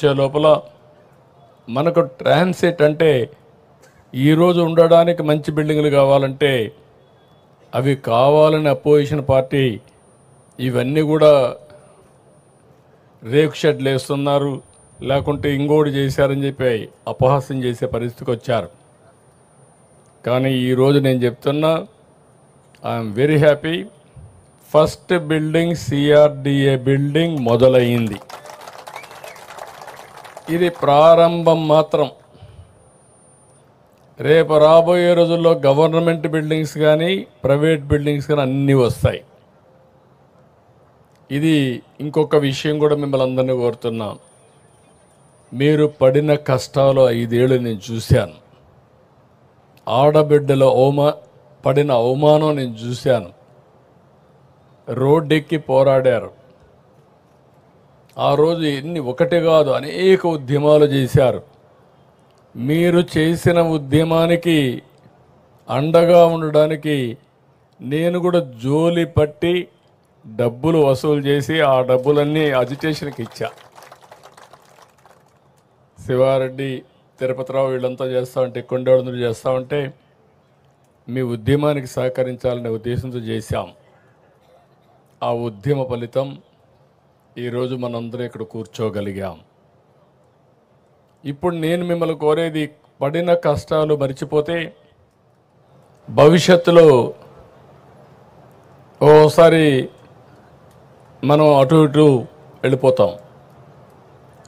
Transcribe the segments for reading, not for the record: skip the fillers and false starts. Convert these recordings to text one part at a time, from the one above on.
వచ్చే లోపల మనకు ట్రాన్సిట్ అంటే ఈరోజు ఉండడానికి మంచి బిల్డింగులు కావాలంటే అవి కావాలని అపోజిషన్ పార్టీ ఇవన్నీ కూడా రేకు షెడ్లు వేస్తున్నారు, లేకుంటే ఇంకోటి చేశారని చెప్పి అపహాస్యం చేసే పరిస్థితికి వచ్చారు. కానీ ఈరోజు నేను చెప్తున్నా, I'm very happy. First building CRDA building మొదలయ్యింది. ఇది ప్రారంభం మాత్రం. రేపు రాబోయే రోజుల్లో గవర్నమెంట్ బిల్డింగ్స్ కానీ ప్రైవేట్ బిల్డింగ్స్ కానీ అన్నీ వస్తాయి. ఇది ఇంకొక విషయం కూడా మిమ్మల్ని అందరినీ కోరుతున్నాం. మీరు పడిన కష్టాలు 5 ఏళ్ళు నేను చూశాను. ఆడబిడ్డల పడిన అవమానం నేను చూశాను. రోడ్డెక్కి పోరాడారు. ఆ రోజు ఒకటి కాదు అనేక ఉద్యమాలు చేశారు. మీరు చేసిన ఉద్యమానికి అండగా ఉండడానికి నేను కూడా జోలి పట్టి డబ్బులు వసూలు చేసి ఆ డబ్బులన్నీ అజిటేషన్కి ఇచ్చా. శివారెడ్డి, తిరుపతిరావు వీళ్ళంతా చేస్తూ ఉంటే, కొండేళ్ళందరూ చేస్తూ ఉంటే మీ ఉద్యమానికి సహకరించాలనే ఉద్దేశంతో చేశాం. ఆ ఉద్యమ ఫలితం ఈరోజు మనందరం ఇక్కడ కూర్చోగలిగాం. ఇప్పుడు నేను మిమ్మల్ని కోరేది, పడిన కష్టాలు మర్చిపోతే భవిష్యత్తులో ఓసారి మనం అటు ఇటు వెళ్ళిపోతాం.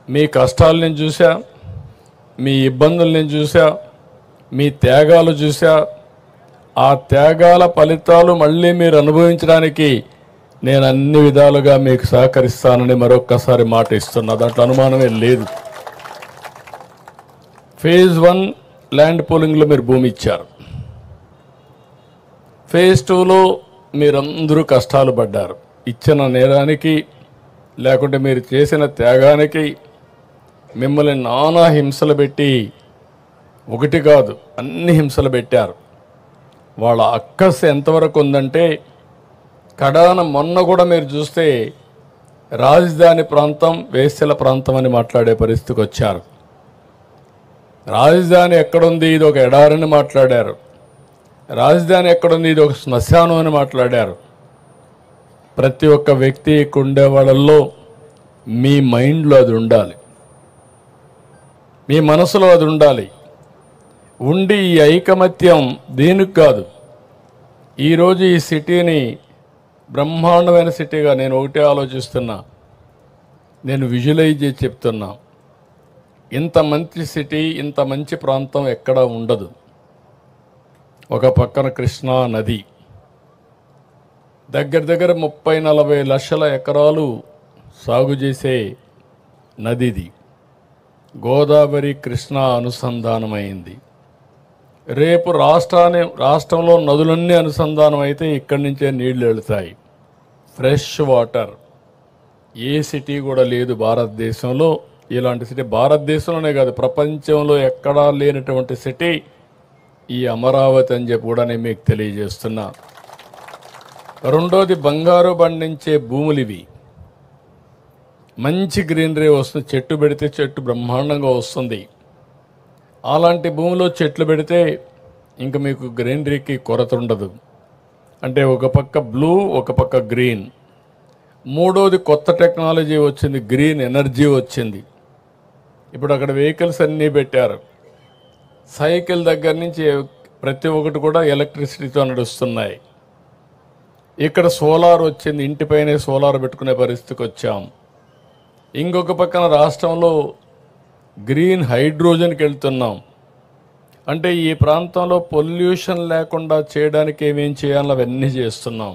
మీ కష్టాలు నేను చూసా, మీ ఇబ్బందులు నేను చూసా, మీ త్యాగాలు చూసా. ఆ త్యాగాల ఫలితాలు మళ్ళీ మీరు అనుభవించడానికి నేను అన్ని విధాలుగా మీకు సహకరిస్తానని మరొక్కసారి మాట ఇస్తున్నా. దాంట్లో అనుమానమే లేదు. ఫేజ్ 1 ల్యాండ్ పూలింగ్లో మీరు భూమి ఇచ్చారు. ఫేజ్ 2లో మీరందరూ కష్టాలు పడ్డారు. ఇచ్చిన నేరానికి లేకుంటే మీరు చేసిన త్యాగానికి మిమ్మల్ని నానా హింసలు పెట్టి, ఒకటి కాదు అన్ని హింసలు పెట్టారు. వాళ్ళ అక్కస్ ఎంతవరకు ఉందంటే, కడాన మొన్న కూడా మీరు చూస్తే రాజధాని ప్రాంతం వేశ్యల ప్రాంతం అని మాట్లాడే పరిస్థితికి వచ్చారు. రాజధాని ఎక్కడుంది, ఇది ఒక ఎడారని మాట్లాడారు. రాజధాని ఎక్కడుంది, ఇది ఒక శ్మశానం అని మాట్లాడారు. ప్రతి ఒక్క వ్యక్తి ఉండే వాళ్ళల్లో మీ మైండ్లో అది ఉండాలి, మీ మనసులో అది ఉండాలి. ఉండి ఈ ఐకమత్యం దేనికి కాదు. ఈరోజు ఈ సిటీని బ్రహ్మాండమైన సిటీగా నేను ఒకటే ఆలోచిస్తున్నా, నేను విజువలైజ్ చేసి చెప్తున్నా. ఇంత మంచి సిటీ, ఇంత మంచి ప్రాంతం ఎక్కడా ఉండదు. ఒక పక్కన కృష్ణా నది, దగ్గర 30-40 లక్షల ఎకరాలు సాగు చేసే నదిది. గోదావరి కృష్ణా అనుసంధానమైంది. రేపు రాష్ట్రంలో నదులన్నీ అనుసంధానం అయితే ఇక్కడి నుంచే నీళ్లు వెళుతాయి. Fresh water. ఏ సిటీ కూడా లేదు భారతదేశంలో ఇలాంటి సిటీ. భారతదేశంలోనే కాదు, ప్రపంచంలో ఎక్కడా లేనటువంటి సిటీ ఈ అమరావతి అని చెప్పి కూడా నేను మీకు తెలియజేస్తున్నా. రెండోది, బంగారు పండించే భూములు ఇవి. మంచి గ్రీనరీ వస్తుంది. చెట్టు పెడితే చెట్టు బ్రహ్మాండంగా వస్తుంది. అలాంటి భూమిలో చెట్లు పెడితే ఇంక మీకు గ్రీనరీకి కొరత ఉండదు. అంటే ఒక పక్క బ్లూ, ఒక పక్క గ్రీన్. మూడోది, కొత్త టెక్నాలజీ వచ్చింది, గ్రీన్ ఎనర్జీ వచ్చింది. ఇప్పుడు అక్కడ వెహికల్స్ అన్నీ పెట్టారు. సైకిల్ దగ్గర నుంచి ప్రతి ఒక్కటి కూడా ఎలక్ట్రిసిటీతో నడుస్తున్నాయి. ఇక్కడ సోలార్ వచ్చింది, ఇంటిపైనే సోలార్ పెట్టుకునే పరిస్థితికి వచ్చాం. ఇంకొక పక్కన రాష్ట్రంలో గ్రీన్ హైడ్రోజన్కి వెళ్తున్నాం. అంటే ఈ ప్రాంతంలో పొల్యూషన్ లేకుండా చేయడానికి ఏమేం చేయాలో అవన్నీ చేస్తున్నాం.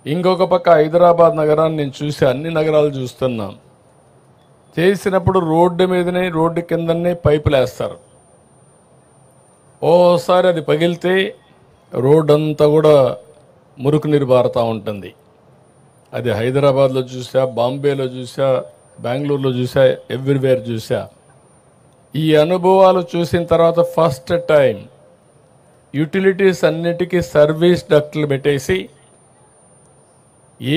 ఇంకొక పక్క హైదరాబాద్ నగరాన్ని నేను చూసి అన్ని నగరాలు చూస్తున్నాం. చేసినప్పుడు రోడ్డు మీదనే, రోడ్డు కిందనే పైపులు వేస్తారు. ఓసారి అది పగిలితే రోడ్డు అంతా కూడా మురికి నీరు బారుతూ ఉంటుంది. అది హైదరాబాద్లో చూసా, బాంబేలో చూసా, బెంగళూరులో చూసా, ఎవ్రీవేర్ చూసా. ఈ అనుభవాలు చూసిన తర్వాత ఫస్ట్ టైం యూటిలిటీస్ అన్నిటికీ సర్వీస్ డక్ట్లు పెట్టేసి,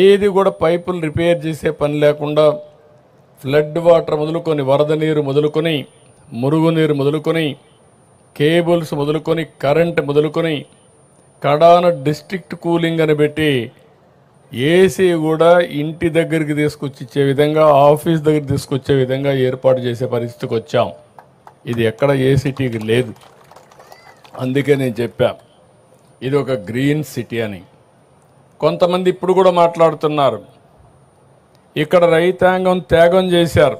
ఏది కూడా పైపులు రిపేర్ చేసే పని లేకుండా ఫ్లడ్ వాటర్ మొదలుకొని, వరద నీరు మొదలుకొని, మురుగునీరు మొదలుకొని, కేబుల్స్ మొదలుకొని, కరెంట్ మొదలుకొని, కడాన డిస్ట్రిక్ట్ కూలింగ్ అని పెట్టి ఏసీ కూడా ఇంటి దగ్గరికి తీసుకొచ్చి ఇచ్చే విధంగా, ఆఫీస్ దగ్గర తీసుకొచ్చే విధంగా ఏర్పాటు చేసే పరిస్థితికి వచ్చాం. ఇది ఎక్కడ ఏ సిటీకి లేదు. అందుకే నేను చెప్పా ఇది ఒక గ్రీన్ సిటీ అని. కొంతమంది ఇప్పుడు కూడా మాట్లాడుతున్నారు, ఇక్కడ రైతాంగం త్యాగం చేశారు.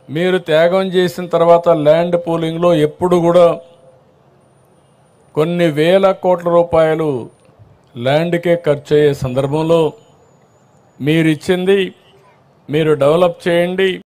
మీరు త్యాగం చేసిన తర్వాత ల్యాండ్ పూలింగ్లో ఎప్పుడు కూడా కొన్ని వేల కోట్ల రూపాయలు ల్యాండ్కే ఖర్చు అయ్యే సందర్భంలో మీరు ఇచ్చింది మీరు డెవలప్ చేయండి,